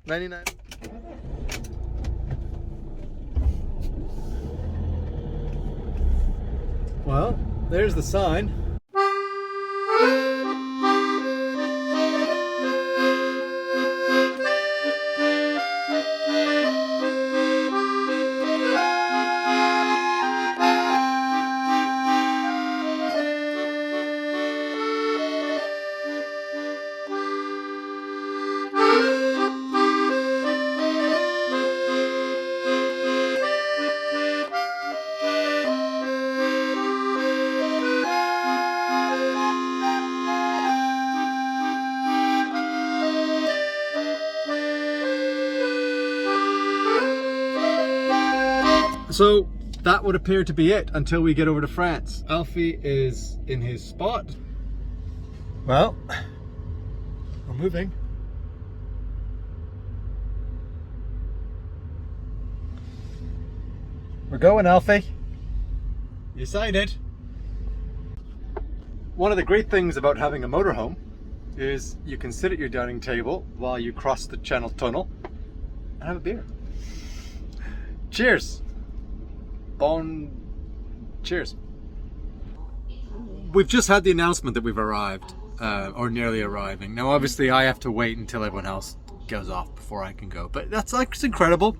99. Well, there's the sign. So that would appear to be it until we get over to France. Alfie is in his spot. Well, we're moving. We're going, Alfie. You signed it. One of the great things about having a motorhome is you can sit at your dining table while you cross the Channel Tunnel and have a beer. Cheers. Cheers. We've just had the announcement that we've arrived, or nearly arriving. Now obviously I have to wait until everyone else goes off before I can go, but that's like, it's incredible.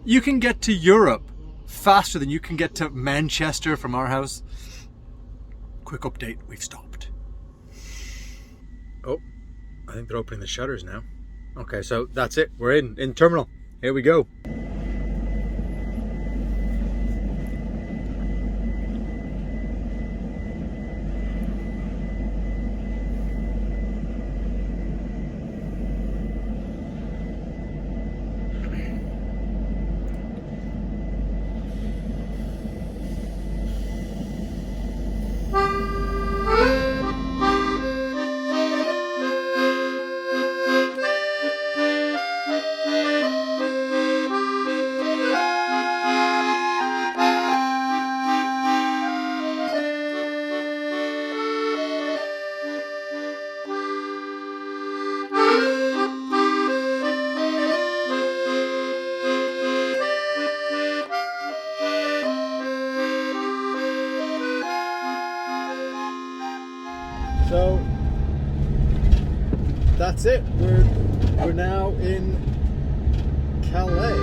You can get to Europe faster than you can get to Manchester from our house. Quick update, we've stopped. Oh, I think they're opening the shutters now. Okay, so that's it, we're in terminal. Here we go. So that's it. We're now in Calais.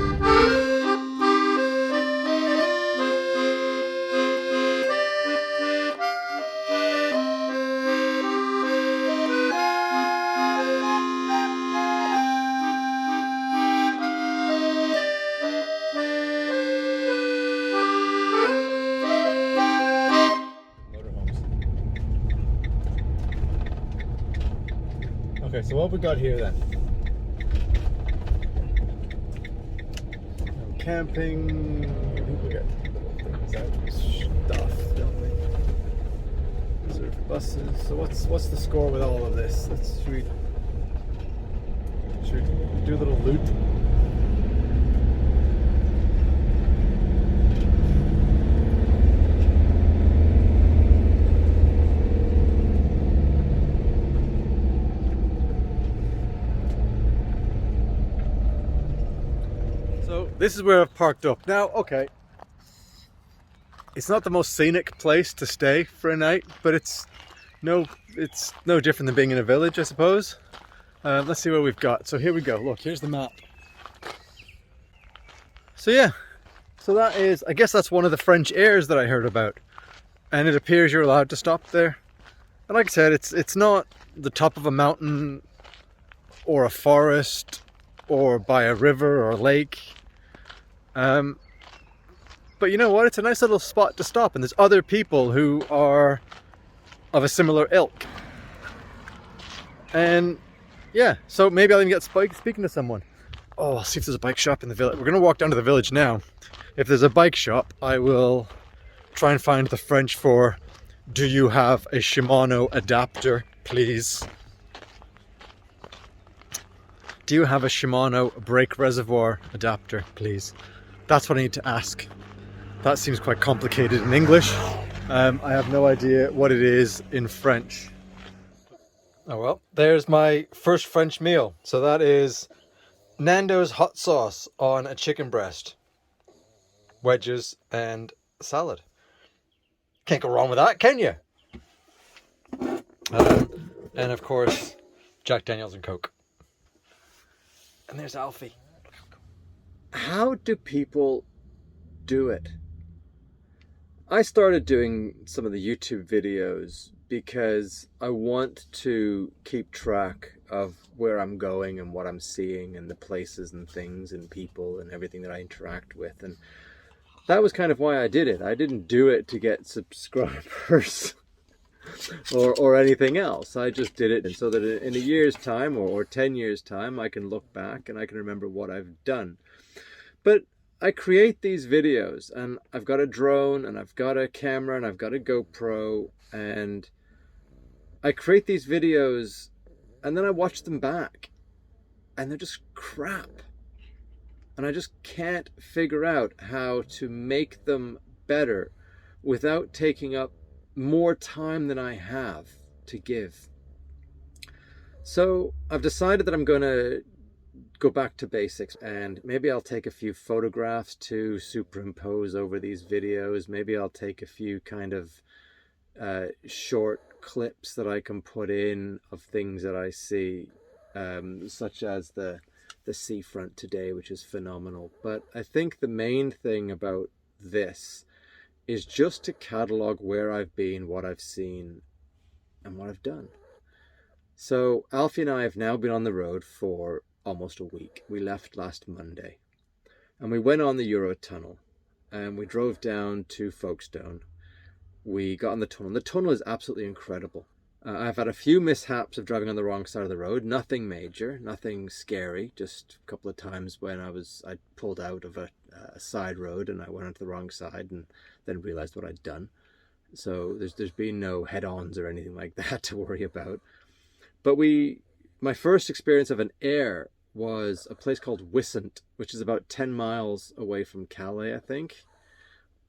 Okay, so what have we got here then? Camping. We got stuff, don't we? Reserved buses. So what's the score with all of this? Should we do a little loot? This is where I've parked up. Now, okay, it's not the most scenic place to stay for a night, but it's no different than being in a village, I suppose. Let's see what we've got. So here we go. Look, here's the map. So yeah, so that is, I guess that's one of the French airs that I heard about. And it appears you're allowed to stop there. And like I said, it's not the top of a mountain or a forest or by a river or a lake. But you know what? It's a nice little spot to stop, and there's other people who are of a similar ilk. And yeah, so maybe I'll even get speaking to someone. Oh, I'll see if there's a bike shop in the village. We're going to walk down to the village now. If there's a bike shop, I will try and find the French for, do you have a Shimano adapter, please? Do you have a Shimano brake reservoir adapter, please? That's what I need to ask. That seems quite complicated in English. I have no idea what it is in French. Oh well, there's my first French meal. So that is Nando's hot sauce on a chicken breast, wedges, and salad. Can't go wrong with that, can you? And of course, Jack Daniels and Coke. And there's Alfie. How do people do it? I started doing some of the YouTube videos because I want to keep track of where I'm going and what I'm seeing and the places and things and people and everything that I interact with. And that was kind of why I did it. I didn't do it to get subscribers or anything else. I just did it so that in a year's time or 10 years' time, I can look back and I can remember what I've done. But I create these videos and I've got a drone and I've got a camera and I've got a GoPro, and I create these videos and then I watch them back and they're just crap. And I just can't figure out how to make them better without taking up more time than I have to give. So I've decided that I'm going to go back to basics, and maybe I'll take a few photographs to superimpose over these videos. Maybe I'll take a few kind of short clips that I can put in of things that I see, such as the seafront today, which is phenomenal. But I think the main thing about this is just to catalog where I've been, what I've seen, and what I've done. So Alfie and I have now been on the road for almost a week. We left last Monday and we went on the Eurotunnel and we drove down to Folkestone. We got on the tunnel. The tunnel is absolutely incredible. I've had a few mishaps of driving on the wrong side of the road. Nothing major, nothing scary. Just a couple of times when I pulled out of a side road and I went onto the wrong side and then realized what I'd done. So there's been no head-ons or anything like that to worry about. But my first experience of an air was a place called Wissant, which is about 10 miles away from Calais, I think.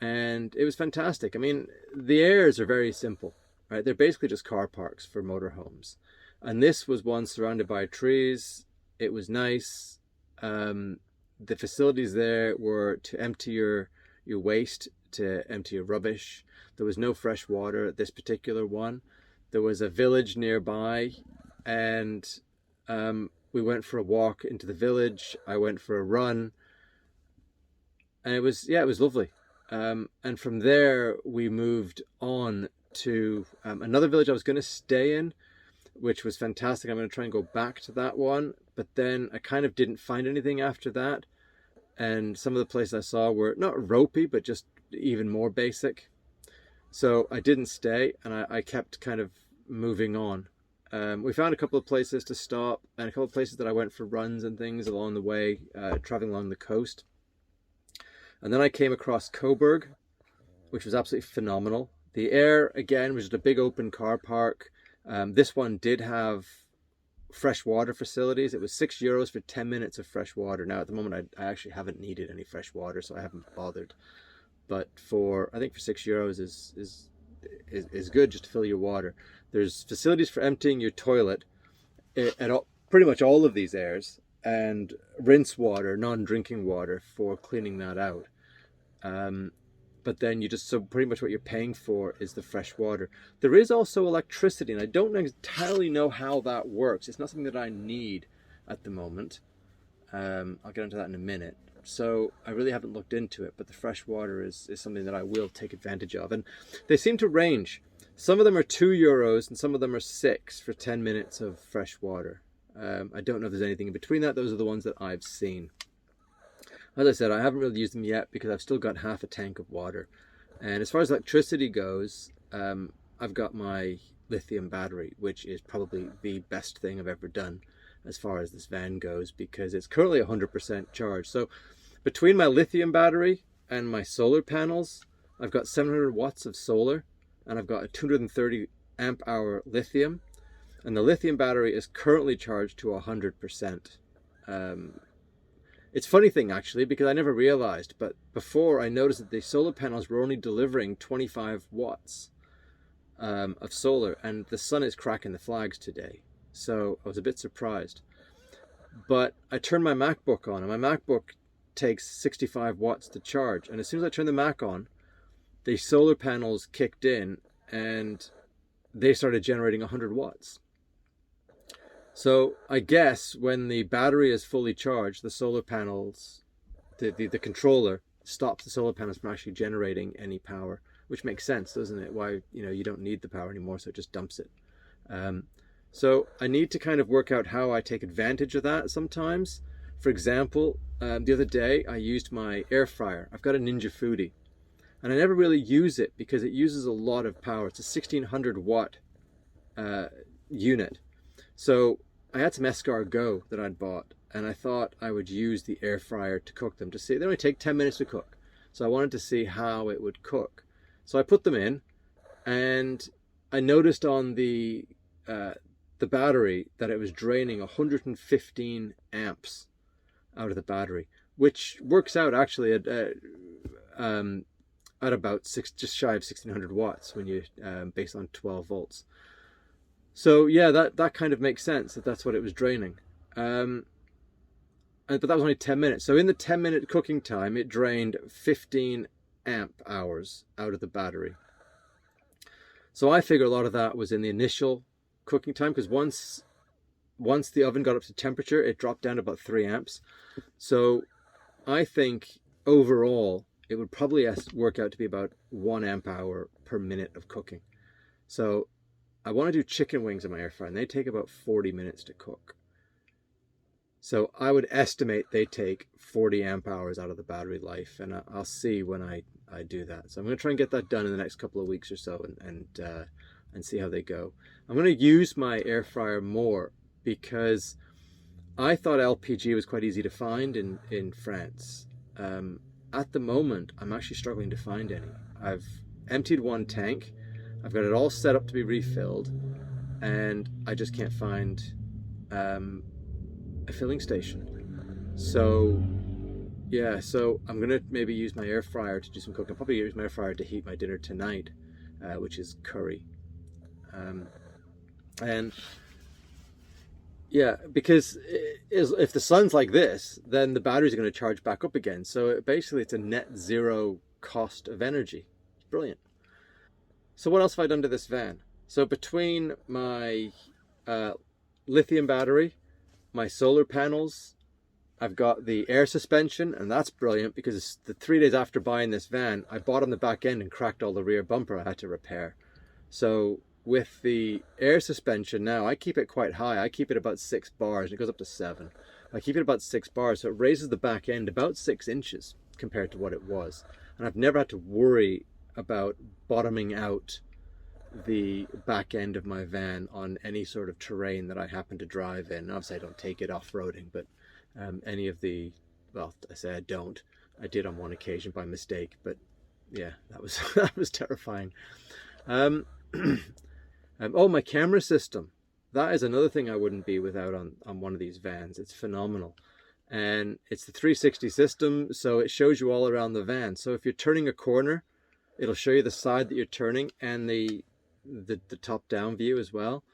And it was fantastic. I mean, the airs are very simple, right? They're basically just car parks for motorhomes. And this was one surrounded by trees. It was nice. The facilities there were to empty your waste, to empty your rubbish. There was no fresh water at this particular one. There was a village nearby, and we went for a walk into the village. I went for a run, and it was lovely. And from there we moved on to another village I was going to stay in, which was fantastic. I'm going to try and go back to that one, but then I kind of didn't find anything after that, and some of the places I saw were not ropey but just even more basic, so I didn't stay and I kept kind of moving on. We found a couple of places to stop and a couple of places that I went for runs and things along the way, traveling along the coast. And then I came across Coburg, which was absolutely phenomenal. The air, again, was just a big open car park. This one did have fresh water facilities. It was €6 for 10 minutes of fresh water. Now, at the moment, I actually haven't needed any fresh water, so I haven't bothered. But I think for €6 is good just to fill your water. There's facilities for emptying your toilet at pretty much all of these airs, and rinse water, non-drinking water, for cleaning that out. But then so pretty much what you're paying for is the fresh water. There is also electricity, and I don't entirely know how that works. It's not something that I need at the moment. I'll get into that in a minute. So I really haven't looked into it, but the fresh water is something that I will take advantage of. And they seem to range. Some of them are €2 and some of them are 6 for 10 minutes of fresh water. I don't know if there's anything in between that. Those are the ones that I've seen. As I said, I haven't really used them yet because I've still got half a tank of water. And as far as electricity goes, I've got my lithium battery, which is probably the best thing I've ever done as far as this van goes, because it's currently 100% charged. So between my lithium battery and my solar panels, I've got 700 watts of solar, and I've got a 230 amp hour lithium, and the lithium battery is currently charged to 100%. It's a funny thing, actually, because I never realized, but before I noticed that the solar panels were only delivering 25 watts of solar, and the sun is cracking the flags today. So I was a bit surprised. But I turned my MacBook on, and my MacBook takes 65 watts to charge. And as soon as I turned the Mac on, the solar panels kicked in, and they started generating 100 watts. So I guess when the battery is fully charged, the solar panels, the controller stops the solar panels from actually generating any power, which makes sense, doesn't it? Why, you don't need the power anymore, so it just dumps it. So I need to kind of work out how I take advantage of that sometimes. For example, the other day I used my air fryer. I've got a Ninja Foodie, and I never really use it because it uses a lot of power. It's a 1600 watt unit. So I had some escargot that I'd bought, and I thought I would use the air fryer to cook them to see. They only take 10 minutes to cook. So I wanted to see how it would cook. So I put them in, and I noticed on the battery that it was draining 115 amps out of the battery, which works out actually at about just shy of 1600 watts when you based on 12 volts. So yeah, that kind of makes sense that that's what it was draining. But that was only 10 minutes. So in the 10-minute cooking time, it drained 15 amp hours out of the battery. So I figure a lot of that was in the initial cooking time, because once the oven got up to temperature, it dropped down to about 3 amps. So I think overall it would probably work out to be about 1 amp hour per minute of cooking. So I want to do chicken wings in my air fryer, and they take about 40 minutes to cook. So I would estimate they take 40 amp hours out of the battery life, and I'll see when I do that. So I'm going to try and get that done in the next couple of weeks or so, and see how they go. I'm going to use my air fryer more because I thought LPG was quite easy to find in France. At the moment, I'm actually struggling to find any. I've emptied one tank. I've got it all set up to be refilled, and I just can't find a filling station. So yeah, so I'm gonna maybe use my air fryer to do some cooking. I'll probably use my air fryer to heat my dinner tonight, which is curry. And yeah, because if the sun's like this, then the batteries are going to charge back up again. So basically it's a net zero cost of energy. It's brilliant. So what else have I done to this van? So between my lithium battery, my solar panels, I've got the air suspension, and that's brilliant because the 3 days after buying this van, I bought on the back end and cracked all the rear bumper I had to repair. So with the air suspension now, I keep it quite high. I keep it about 6 bars, and it goes up to 7. I keep it about 6 bars, so it raises the back end about 6 inches compared to what it was. And I've never had to worry about bottoming out the back end of my van on any sort of terrain that I happen to drive in. Obviously I don't take it off-roading, but any of the, well, I say I don't. I did on one occasion by mistake, but yeah, that was that was terrifying. Oh, my camera system. That is another thing I wouldn't be without on one of these vans. It's phenomenal. And it's the 360 system, so it shows you all around the van. So if you're turning a corner, it'll show you the side that you're turning and the top-down view as well.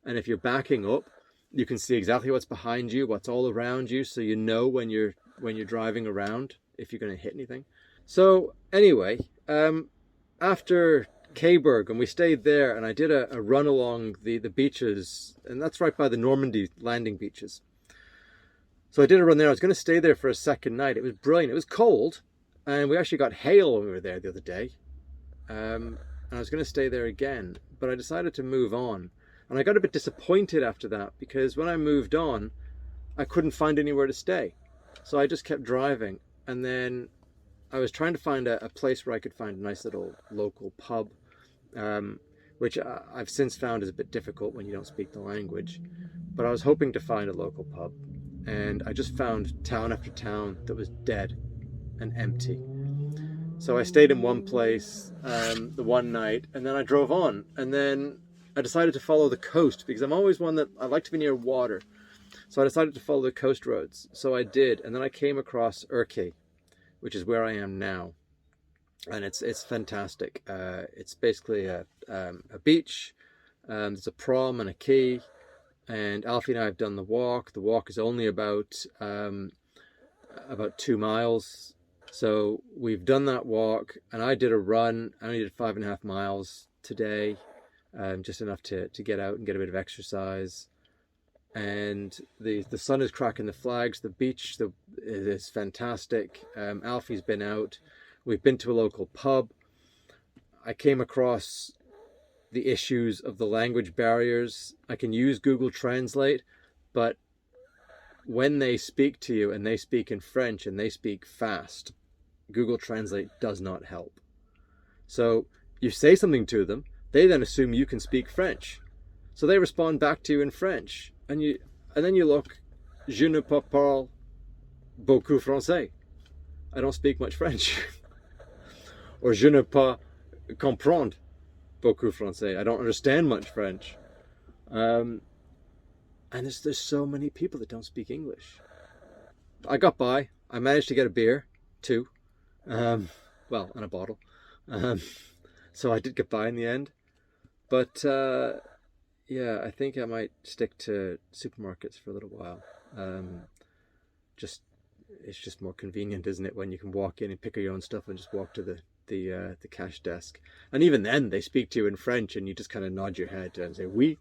And if you're backing up, you can see exactly what's behind you, what's all around you, so you know when you're driving around if you're going to hit anything. So anyway, after Kayberg, and we stayed there, and I did a run along the beaches, and that's right by the Normandy landing beaches. So I did a run there. I was going to stay there for a second night. It was brilliant. It was cold, and we actually got hail when we were there the other day. And I was going to stay there again, but I decided to move on. And I got a bit disappointed after that, because when I moved on, I couldn't find anywhere to stay. So I just kept driving, and then I was trying to find a place where I could find a nice little local pub, which I've since found is a bit difficult when you don't speak the language. But I was hoping to find a local pub, and I just found town after town that was dead and empty. So I stayed in one place the one night, and then I drove on, and then I decided to follow the coast, because I'm always one that I like to be near water. So I decided to follow the coast roads. So I did, and then I came across Urquay, which is where I am now, and it's fantastic. It's basically a beach. There's a prom and a quay. and Alfie and I have done the walk. The walk is only about 2 miles. So we've done that walk, and I did a run. I only did 5.5 miles today, just enough to get out and get a bit of exercise. And the sun is cracking the flags. The beach is fantastic. Alfie's been out. We've been to a local pub. I came across the issues of the language barriers. I can use Google Translate, but when they speak to you and they speak in French and they speak fast, Google Translate does not help. So you say something to them, they then assume you can speak French. So they respond back to you in French. And then you look, je ne parle beaucoup français. I don't speak much French. Or je ne pas comprendre beaucoup français. I don't understand much French. And there's so many people that don't speak English. I got by. I managed to get a beer, 2. Well, and a bottle. So I did get by in the end. But yeah, I think I might stick to supermarkets for a little while. It's just more convenient, isn't it, when you can walk in and pick up your own stuff and just walk to the cash desk. And even then, they speak to you in French, and you just kind of nod your head and say oui.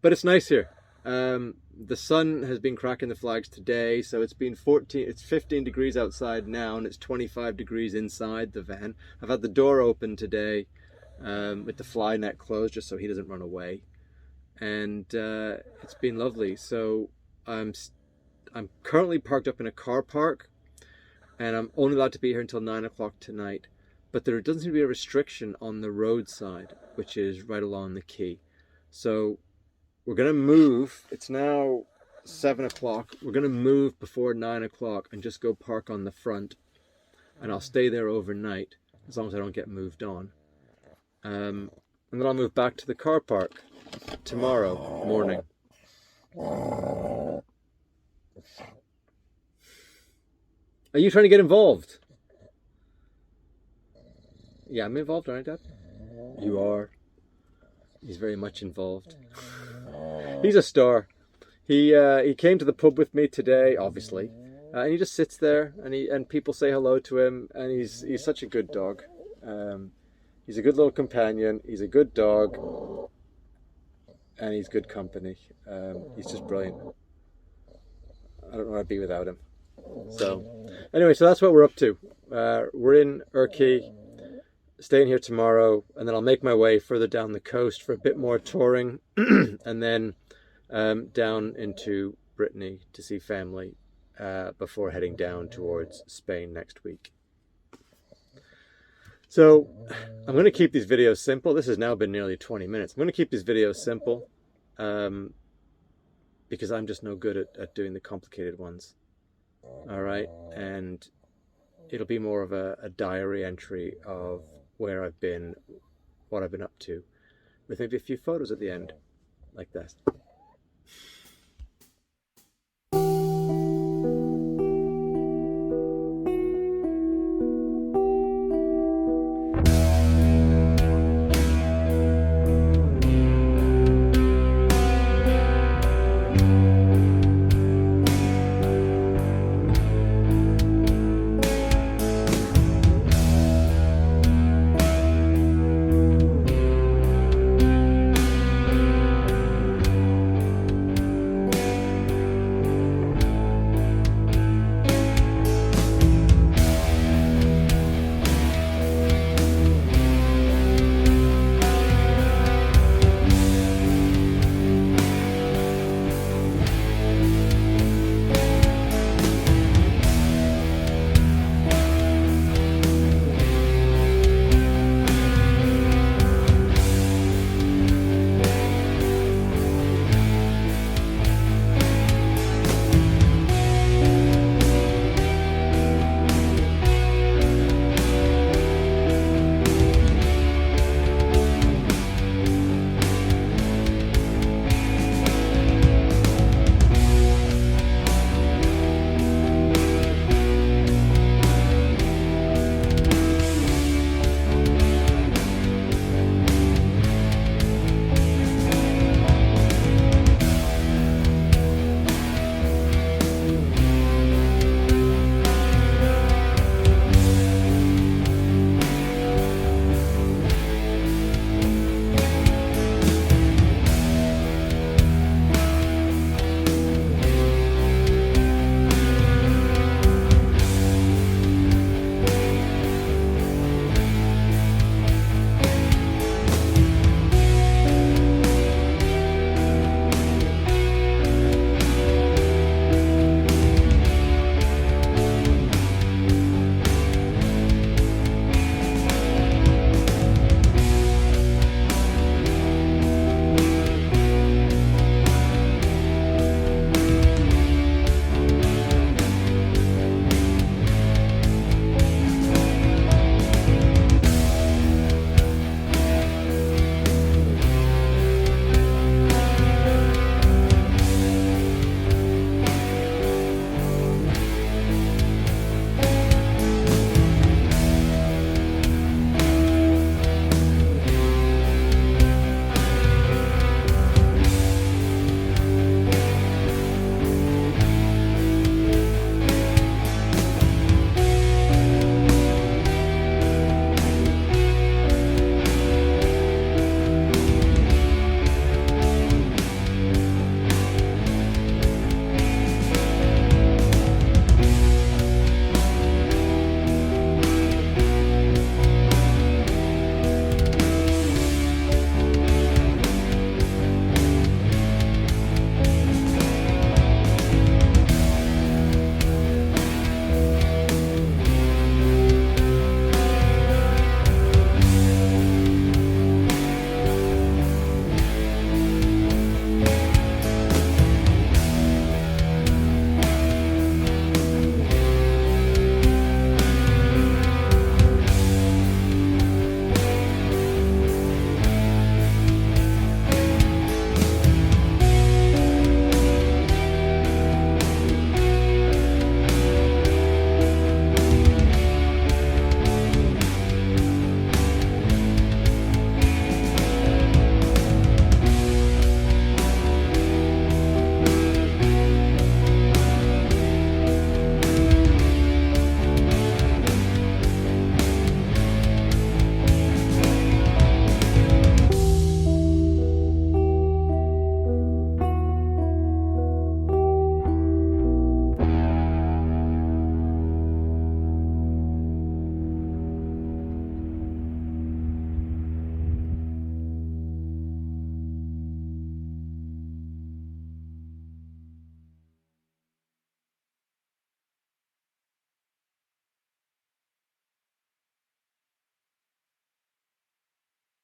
But it's nice here. The sun has been cracking the flags today, so it's 15 degrees outside now, and it's 25 degrees inside the van. I've had the door open today with the fly net closed just so he doesn't run away, and it's been lovely. So I'm currently parked up in a car park, and I'm only allowed to be here until 9 o'clock tonight. But there doesn't seem to be a restriction on the roadside, which is right along the quay. So we're going to move. It's now 7 o'clock. We're going to move before 9 o'clock and just go park on the front. And I'll stay there overnight, as long as I don't get moved on. And then I'll move back to the car park tomorrow morning. Are you trying to get involved? Yeah, I'm involved, aren't I, Dad? You are. He's very much involved. He's a star. He came to the pub with me today, obviously, and he just sits there, and people say hello to him, and he's such a good dog. He's a good little companion. He's a good dog, and he's good company. He's just brilliant. I don't know where I'd be without him. So, anyway, so that's what we're up to. We're in Urquay, staying here tomorrow, and then I'll make my way further down the coast for a bit more touring, and then down into Brittany to see family before heading down towards Spain next week. So I'm going to keep these videos simple. This has now been nearly 20 minutes. I'm going to keep these videos simple because I'm just no good at doing the complicated ones. All right, and it'll be more of a diary entry of where I've been, what I've been up to, with maybe a few photos at the end, like this.